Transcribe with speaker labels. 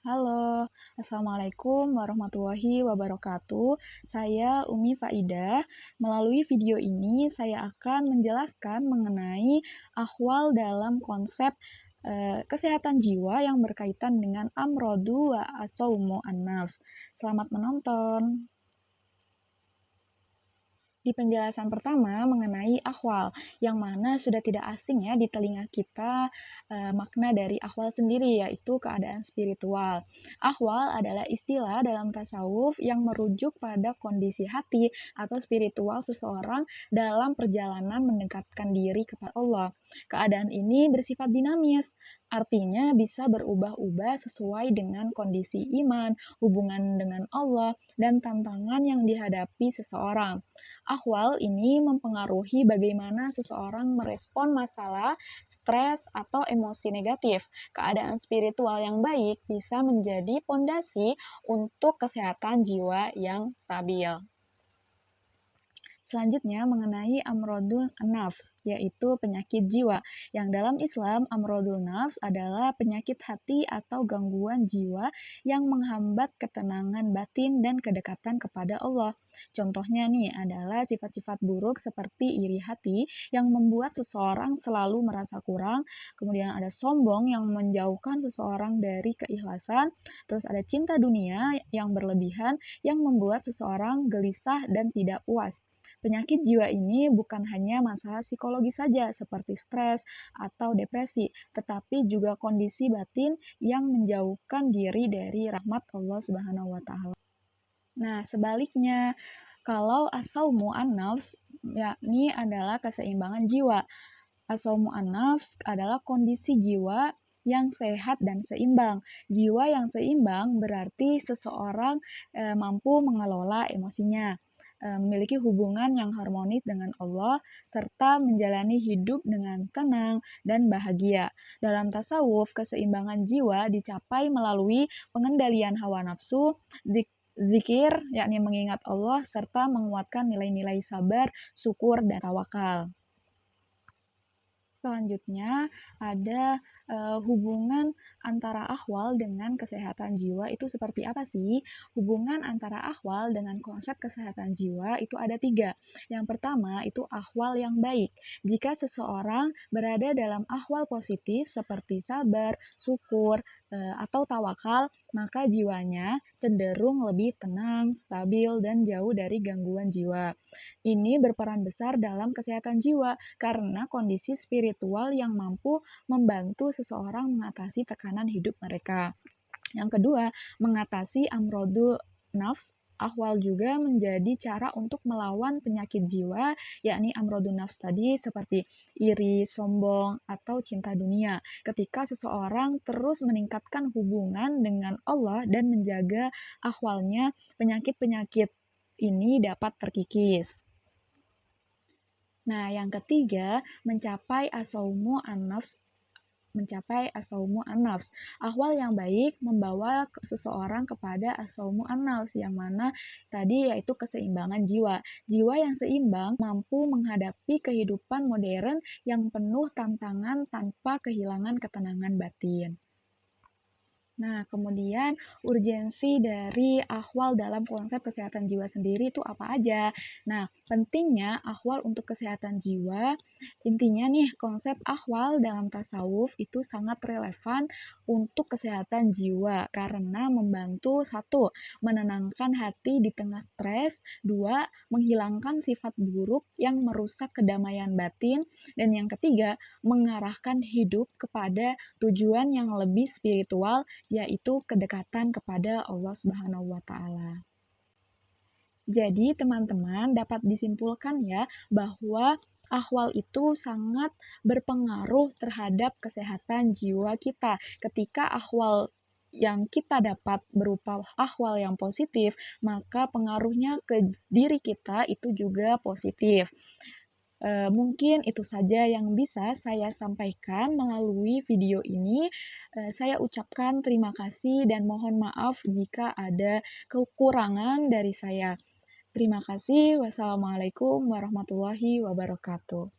Speaker 1: Halo, Assalamualaikum warahmatullahi wabarakatuh. Saya Umi Faidah. Melalui video ini, saya akan menjelaskan mengenai ahwal dalam konsep kesehatan jiwa yang berkaitan dengan amrodu wa asaumu an-nafs. Selamat menonton. Di penjelasan pertama mengenai ahwal, yang mana sudah tidak asing ya di telinga kita makna dari ahwal sendiri, yaitu keadaan spiritual. Ahwal adalah istilah dalam tasawuf yang merujuk pada kondisi hati atau spiritual seseorang dalam perjalanan mendekatkan diri kepada Allah. Keadaan ini bersifat dinamis, artinya bisa berubah-ubah sesuai dengan kondisi iman, hubungan dengan Allah, dan tantangan yang dihadapi seseorang. Ahwal ini mempengaruhi bagaimana seseorang merespon masalah, stres, atau emosi negatif. Keadaan spiritual yang baik bisa menjadi pondasi untuk kesehatan jiwa yang stabil. Selanjutnya mengenai amrodul nafs, yaitu penyakit jiwa. Yang dalam Islam, amrodul nafs adalah penyakit hati atau gangguan jiwa yang menghambat ketenangan batin dan kedekatan kepada Allah. Contohnya nih adalah sifat-sifat buruk seperti iri hati yang membuat seseorang selalu merasa kurang, kemudian ada sombong yang menjauhkan seseorang dari keikhlasan, terus ada cinta dunia yang berlebihan yang membuat seseorang gelisah dan tidak puas. Penyakit jiwa ini bukan hanya masalah psikologi saja seperti stres atau depresi, tetapi juga kondisi batin yang menjauhkan diri dari rahmat Allah Subhanahu wa taala. Nah, sebaliknya, kalau asaumu an-nafs yakni adalah keseimbangan jiwa. Asaumu an-nafs adalah kondisi jiwa yang sehat dan seimbang. Jiwa yang seimbang berarti seseorang mampu mengelola emosinya, memiliki hubungan yang harmonis dengan Allah, serta menjalani hidup dengan tenang dan bahagia. Dalam tasawuf, keseimbangan jiwa dicapai melalui pengendalian hawa nafsu, zikir, yakni mengingat Allah, serta menguatkan nilai-nilai sabar, syukur, dan tawakal. Selanjutnya ada hubungan antara ahwal dengan kesehatan jiwa itu seperti apa sih? Hubungan antara ahwal dengan konsep kesehatan jiwa itu ada 3. Yang pertama itu ahwal yang baik. Jika seseorang berada dalam ahwal positif seperti sabar, syukur, atau tawakal, maka jiwanya cenderung lebih tenang, stabil, dan jauh dari gangguan jiwa. Ini berperan besar dalam kesehatan jiwa karena kondisi spiritual yang mampu membantu seseorang mengatasi tekanan hidup mereka. Yang kedua, mengatasi amrodul nafs. Ahwal juga menjadi cara untuk melawan penyakit jiwa, yakni amrodul nafs tadi seperti iri, sombong, atau cinta dunia. Ketika seseorang terus meningkatkan hubungan dengan Allah dan menjaga ahwalnya, penyakit-penyakit ini dapat terkikis. Nah, yang ketiga, mencapai asaumu an-nafs. Ahwal yang baik membawa seseorang kepada asaumu an-nafs, yang mana tadi yaitu keseimbangan jiwa. Jiwa yang seimbang mampu menghadapi kehidupan modern yang penuh tantangan tanpa kehilangan ketenangan batin. Nah, kemudian urgensi dari ahwal dalam konsep kesehatan jiwa sendiri itu apa aja? Nah, pentingnya ahwal untuk kesehatan jiwa, intinya nih, konsep ahwal dalam tasawuf itu sangat relevan untuk kesehatan jiwa karena membantu satu, menenangkan hati di tengah stres, dua, menghilangkan sifat buruk yang merusak kedamaian batin, dan yang ketiga, mengarahkan hidup kepada tujuan yang lebih spiritual, yaitu kedekatan kepada Allah Subhanahu wa taala. Jadi, teman-teman dapat disimpulkan ya bahwa ahwal itu sangat berpengaruh terhadap kesehatan jiwa kita. Ketika ahwal yang kita dapat berupa ahwal yang positif, maka pengaruhnya ke diri kita itu juga positif. Mungkin itu saja yang bisa saya sampaikan melalui video ini. Saya ucapkan terima kasih dan mohon maaf jika ada kekurangan dari saya. Terima kasih. Wassalamualaikum warahmatullahi wabarakatuh.